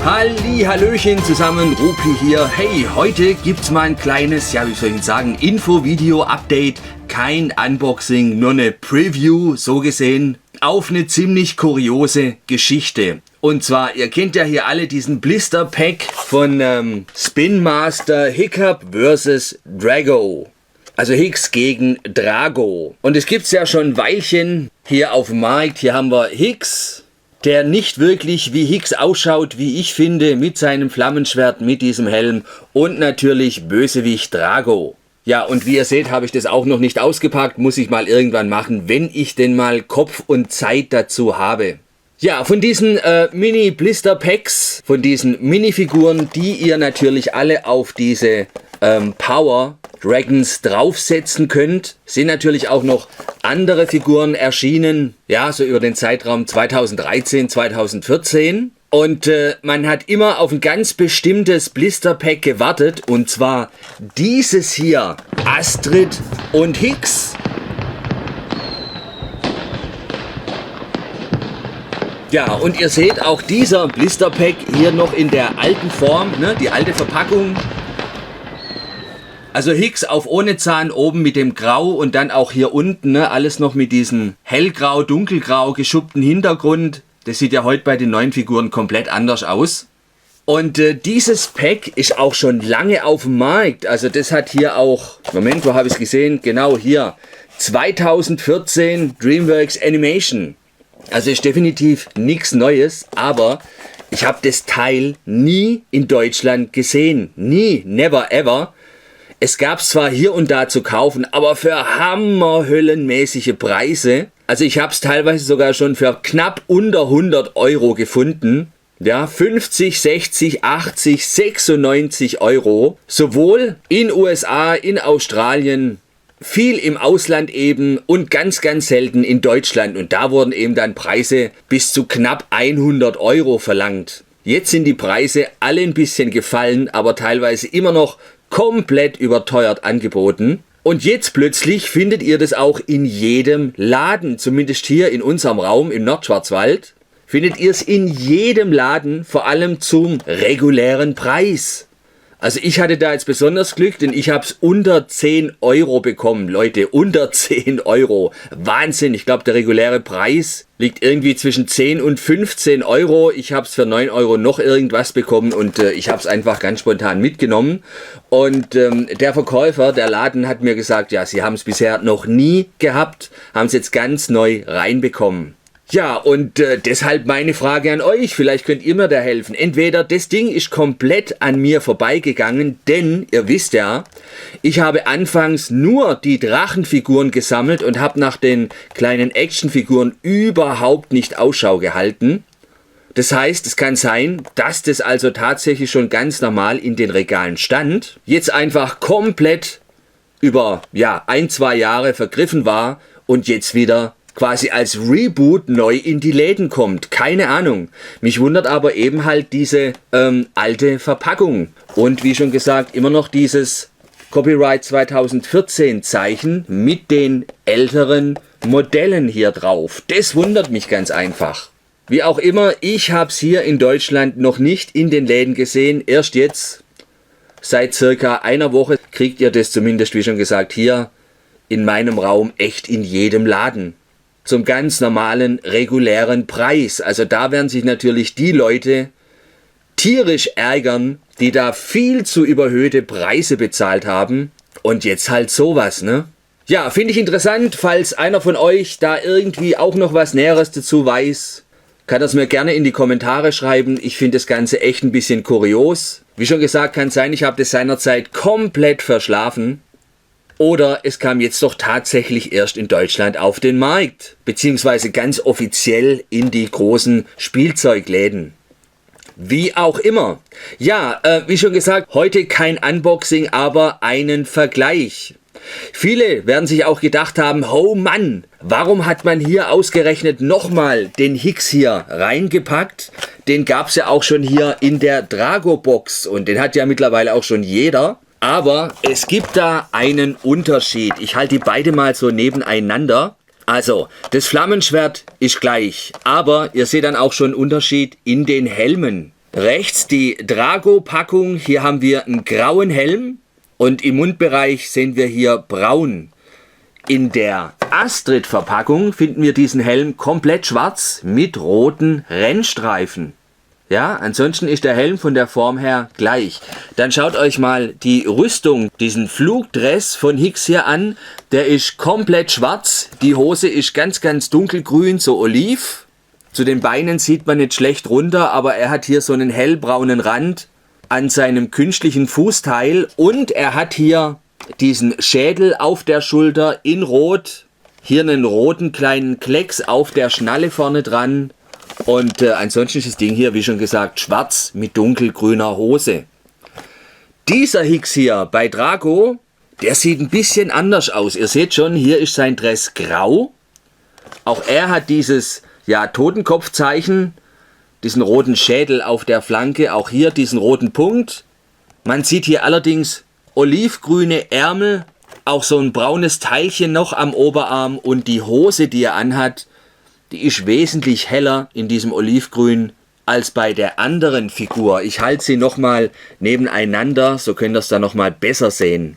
Hallöchen zusammen, Rupi hier. Hey, heute gibt's mal ein kleines, ja wie soll ich sagen, Info-Video-Update. Kein Unboxing, nur eine Preview, so gesehen, auf eine ziemlich kuriose Geschichte. Und zwar, ihr kennt ja hier alle diesen Blister Pack von Spin Master Hiccup vs. Drago. Also Hicks gegen Drago. Und es gibt's ja schon ein Weilchen hier auf dem Markt. Hier haben wir Hicks, der nicht wirklich wie Hicks ausschaut, wie ich finde, mit seinem Flammenschwert, mit diesem Helm. Und natürlich Bösewicht Drago. Ja, und wie ihr seht, habe ich das auch noch nicht ausgepackt. Muss ich mal irgendwann machen, wenn ich denn mal Kopf und Zeit dazu habe. Ja, von diesen Mini-Blister-Packs, von diesen Minifiguren, die ihr natürlich alle auf diese Power Dragons draufsetzen könnt, sind natürlich auch noch andere Figuren erschienen, ja, so über den Zeitraum 2013, 2014. Und man hat immer auf ein ganz bestimmtes Blister-Pack gewartet, und zwar dieses hier, Astrid und Hicks. Ja, und ihr seht auch dieser Blister-Pack hier noch in der alten Form, ne, die alte Verpackung. Also Hicks auf ohne Zahn oben mit dem Grau und dann auch hier unten, ne, alles noch mit diesem hellgrau, dunkelgrau geschuppten Hintergrund. Das sieht ja heute bei den neuen Figuren komplett anders aus. Und dieses Pack ist auch schon lange auf dem Markt. Also das hat hier auch, Moment, wo habe ich es gesehen? Genau hier, 2014 DreamWorks Animation. Also ist definitiv nichts Neues, aber ich habe das Teil nie in Deutschland gesehen. Nie, never ever. Es gab es zwar hier und da zu kaufen, aber für hammerhöllenmäßige Preise. Also ich habe es teilweise sogar schon für knapp unter 100 Euro gefunden. Ja, 50, 60, 80, 96 Euro. Sowohl in USA, in Australien, viel im Ausland eben und ganz, ganz selten in Deutschland. Und da wurden eben dann Preise bis zu knapp 100 Euro verlangt. Jetzt sind die Preise alle ein bisschen gefallen, aber teilweise immer noch komplett überteuert angeboten. Und jetzt plötzlich findet ihr das auch in jedem Laden, zumindest hier in unserem Raum im Nordschwarzwald. Findet ihr es in jedem Laden, vor allem zum regulären Preis. Also ich hatte da jetzt besonders Glück, denn ich habe es unter 10 Euro bekommen, Leute, unter 10 Euro. Wahnsinn, ich glaube der reguläre Preis liegt irgendwie zwischen 10 und 15 Euro. Ich habe es für 9 Euro noch irgendwas bekommen und ich habe es einfach ganz spontan mitgenommen. Und der Verkäufer, der Laden hat mir gesagt, ja, sie haben es bisher noch nie gehabt, haben es jetzt ganz neu reinbekommen. Ja, und deshalb meine Frage an euch, vielleicht könnt ihr mir da helfen. Entweder das Ding ist komplett an mir vorbeigegangen, denn ihr wisst ja, ich habe anfangs nur die Drachenfiguren gesammelt und habe nach den kleinen Actionfiguren überhaupt nicht Ausschau gehalten. Das heißt, es kann sein, dass das also tatsächlich schon ganz normal in den Regalen stand, jetzt einfach komplett über, ja, 1-2 Jahre vergriffen war und jetzt wieder quasi als Reboot neu in die Läden kommt. Keine Ahnung. Mich wundert aber eben halt diese alte Verpackung. Und wie schon gesagt, immer noch dieses Copyright 2014 Zeichen mit den älteren Modellen hier drauf. Das wundert mich ganz einfach. Wie auch immer, ich habe es hier in Deutschland noch nicht in den Läden gesehen. Erst jetzt, seit circa einer Woche, kriegt ihr das zumindest, wie schon gesagt, hier in meinem Raum echt in jedem Laden. Zum ganz normalen, regulären Preis. Also da werden sich natürlich die Leute tierisch ärgern, die da viel zu überhöhte Preise bezahlt haben. Und jetzt halt sowas, ne? Ja, finde ich interessant. Falls einer von euch da irgendwie auch noch was Näheres dazu weiß, kann das mir gerne in die Kommentare schreiben. Ich finde das Ganze echt ein bisschen kurios. Wie schon gesagt, kann sein, ich habe das seinerzeit komplett verschlafen. Oder es kam jetzt doch tatsächlich erst in Deutschland auf den Markt, beziehungsweise ganz offiziell in die großen Spielzeugläden. Wie auch immer. Ja, wie schon gesagt, heute kein Unboxing, aber einen Vergleich. Viele werden sich auch gedacht haben, oh Mann, warum hat man hier ausgerechnet nochmal den Hicks hier reingepackt? Den gab es ja auch schon hier in der Drago-Box und den hat ja mittlerweile auch schon jeder. Aber es gibt da einen Unterschied. Ich halte die beide mal so nebeneinander. Also, das Flammenschwert ist gleich. Aber ihr seht dann auch schon einen Unterschied in den Helmen. Rechts die Drago-Packung. Hier haben wir einen grauen Helm und im Mundbereich sehen wir hier braun. In der Astrid-Verpackung finden wir diesen Helm komplett schwarz mit roten Rennstreifen. Ja, ansonsten ist der Helm von der Form her gleich. Dann schaut euch mal die Rüstung, diesen Flugdress von Hicks hier an. Der ist komplett schwarz. Die Hose ist ganz, ganz dunkelgrün, so oliv. Zu den Beinen sieht man nicht schlecht runter, aber er hat hier so einen hellbraunen Rand an seinem künstlichen Fußteil. Und er hat hier diesen Schädel auf der Schulter in Rot. Hier einen roten kleinen Klecks auf der Schnalle vorne dran. Und ansonsten ist das Ding hier, wie schon gesagt, schwarz mit dunkelgrüner Hose. Dieser Hicks hier bei Drago, der sieht ein bisschen anders aus. Ihr seht schon, hier ist sein Dress grau. Auch er hat dieses Totenkopfzeichen, diesen roten Schädel auf der Flanke, auch hier diesen roten Punkt. Man sieht hier allerdings olivgrüne Ärmel, auch so ein braunes Teilchen noch am Oberarm und die Hose, die er anhat, die ist wesentlich heller in diesem Olivgrün als bei der anderen Figur. Ich halte sie nochmal nebeneinander, so könnt ihr es dann nochmal besser sehen.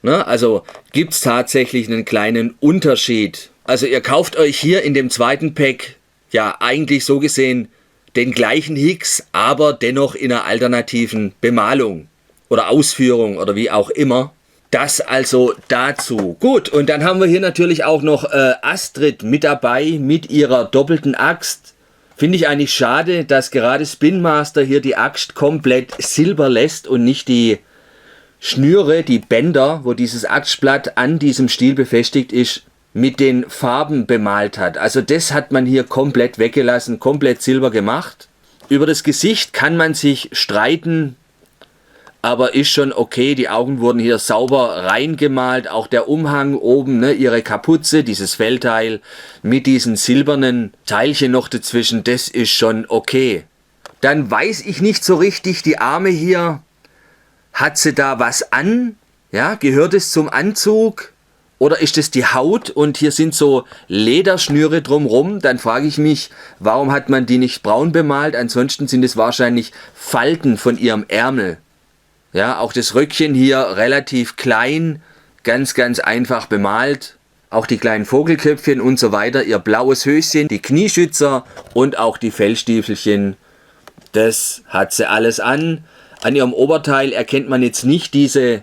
Ne? Also gibt es tatsächlich einen kleinen Unterschied. Also ihr kauft euch hier in dem zweiten Pack, ja eigentlich so gesehen, den gleichen Hicks, aber dennoch in einer alternativen Bemalung oder Ausführung oder wie auch immer. Das also dazu. Gut, und dann haben wir hier natürlich auch noch Astrid mit dabei, mit ihrer doppelten Axt. Finde ich eigentlich schade, dass gerade Spin Master hier die Axt komplett silber lässt und nicht die Schnüre, die Bänder, wo dieses Axtblatt an diesem Stiel befestigt ist, mit den Farben bemalt hat. Also das hat man hier komplett weggelassen, komplett silber gemacht. Über das Gesicht kann man sich streiten, aber ist schon okay, die Augen wurden hier sauber reingemalt, auch der Umhang oben, ne, ihre Kapuze, dieses Fellteil mit diesen silbernen Teilchen noch dazwischen, das ist schon okay. Dann weiß ich nicht so richtig, die Arme hier, hat sie da was an? Ja, gehört es zum Anzug? Oder ist es die Haut und hier sind so Lederschnüre drumrum? Dann frage ich mich, warum hat man die nicht braun bemalt? Ansonsten sind es wahrscheinlich Falten von ihrem Ärmel. Ja, auch das Röckchen hier relativ klein, ganz, ganz einfach bemalt. Auch die kleinen Vogelköpfchen und so weiter, ihr blaues Höschen, die Knieschützer und auch die Fellstiefelchen. Das hat sie alles an. An ihrem Oberteil erkennt man jetzt nicht diese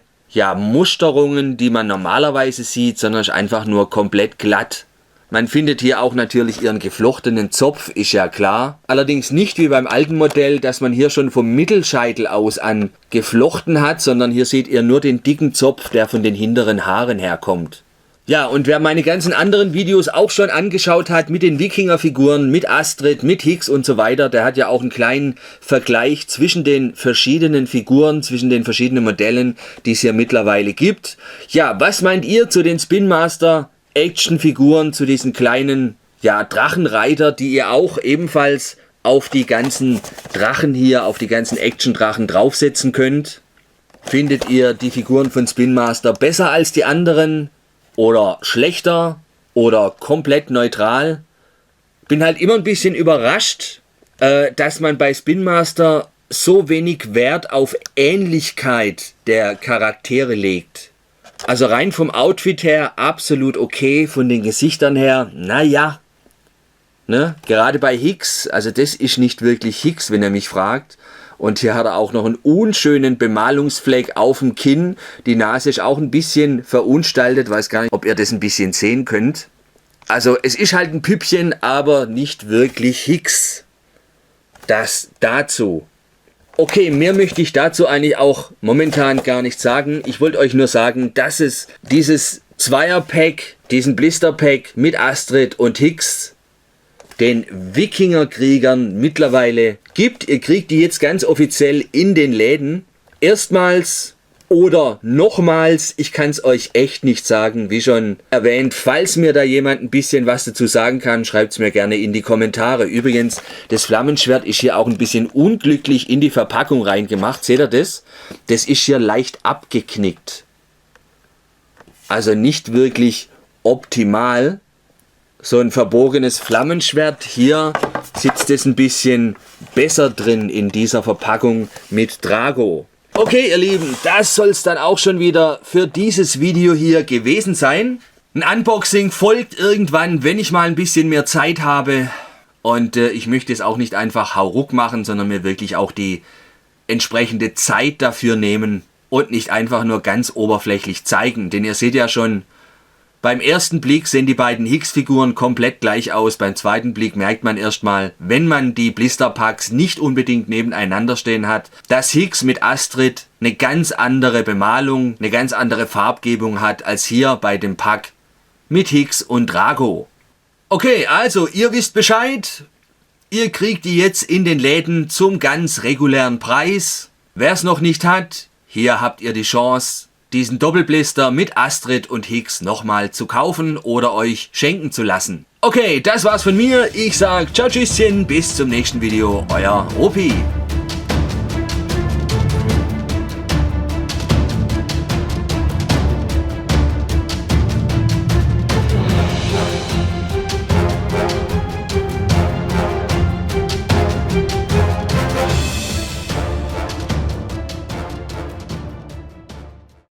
Musterungen, die man normalerweise sieht, sondern ist einfach nur komplett glatt. Man findet hier auch natürlich ihren geflochtenen Zopf, ist ja klar. Allerdings nicht wie beim alten Modell, dass man hier schon vom Mittelscheitel aus an geflochten hat, sondern hier seht ihr nur den dicken Zopf, der von den hinteren Haaren herkommt. Ja, und wer meine ganzen anderen Videos auch schon angeschaut hat mit den Wikinger-Figuren, mit Astrid, mit Hicks und so weiter, der hat ja auch einen kleinen Vergleich zwischen den verschiedenen Figuren, zwischen den verschiedenen Modellen, die es hier mittlerweile gibt. Ja, was meint ihr zu den Spin Master Actionfiguren, zu diesen kleinen Drachenreiter, die ihr auch ebenfalls auf die ganzen Drachen hier, auf die ganzen Action-Drachen draufsetzen könnt? Findet ihr die Figuren von Spin Master besser als die anderen? Oder schlechter oder komplett neutral? Bin halt immer ein bisschen überrascht, dass man bei Spin Master so wenig Wert auf Ähnlichkeit der Charaktere legt. Also rein vom Outfit her absolut okay, von den Gesichtern her, naja. Ne? Gerade bei Hicks, also das ist nicht wirklich Hicks, wenn ihr mich fragt. Und hier hat er auch noch einen unschönen Bemalungsfleck auf dem Kinn. Die Nase ist auch ein bisschen verunstaltet. Weiß gar nicht, ob ihr das ein bisschen sehen könnt. Also es ist halt ein Püppchen, aber nicht wirklich Hicks. Das dazu. Okay, mehr möchte ich dazu eigentlich auch momentan gar nicht sagen. Ich wollte euch nur sagen, dass es dieses Zweierpack, diesen Blisterpack mit Astrid und Hicks, den Wikingerkriegern mittlerweile gibt. Ihr kriegt die jetzt ganz offiziell in den Läden. Erstmals oder nochmals, ich kann es euch echt nicht sagen, wie schon erwähnt. Falls mir da jemand ein bisschen was dazu sagen kann, schreibt es mir gerne in die Kommentare. Übrigens, das Flammenschwert ist hier auch ein bisschen unglücklich in die Verpackung reingemacht. Seht ihr das? Das ist hier leicht abgeknickt. Also nicht wirklich optimal. So ein verbogenes Flammenschwert hier sitzt es ein bisschen besser drin in dieser Verpackung mit Drago. Okay, ihr Lieben, das soll es dann auch schon wieder für dieses Video hier gewesen sein. Ein Unboxing folgt irgendwann, wenn ich mal ein bisschen mehr Zeit habe. Und ich möchte es auch nicht einfach hauruck machen, sondern mir wirklich auch die entsprechende Zeit dafür nehmen und nicht einfach nur ganz oberflächlich zeigen. Denn ihr seht ja schon, beim ersten Blick sehen die beiden Hicks-Figuren komplett gleich aus. Beim zweiten Blick merkt man erstmal, wenn man die Blisterpacks nicht unbedingt nebeneinander stehen hat, dass Hicks mit Astrid eine ganz andere Bemalung, eine ganz andere Farbgebung hat als hier bei dem Pack mit Hicks und Drago. Okay, also ihr wisst Bescheid. Ihr kriegt die jetzt in den Läden zum ganz regulären Preis. Wer es noch nicht hat, hier habt ihr die Chance, diesen Doppelblister mit Astrid und Hicks nochmal zu kaufen oder euch schenken zu lassen. Okay, das war's von mir. Ich sag ciao, tschüsschen, bis zum nächsten Video. Euer Opi.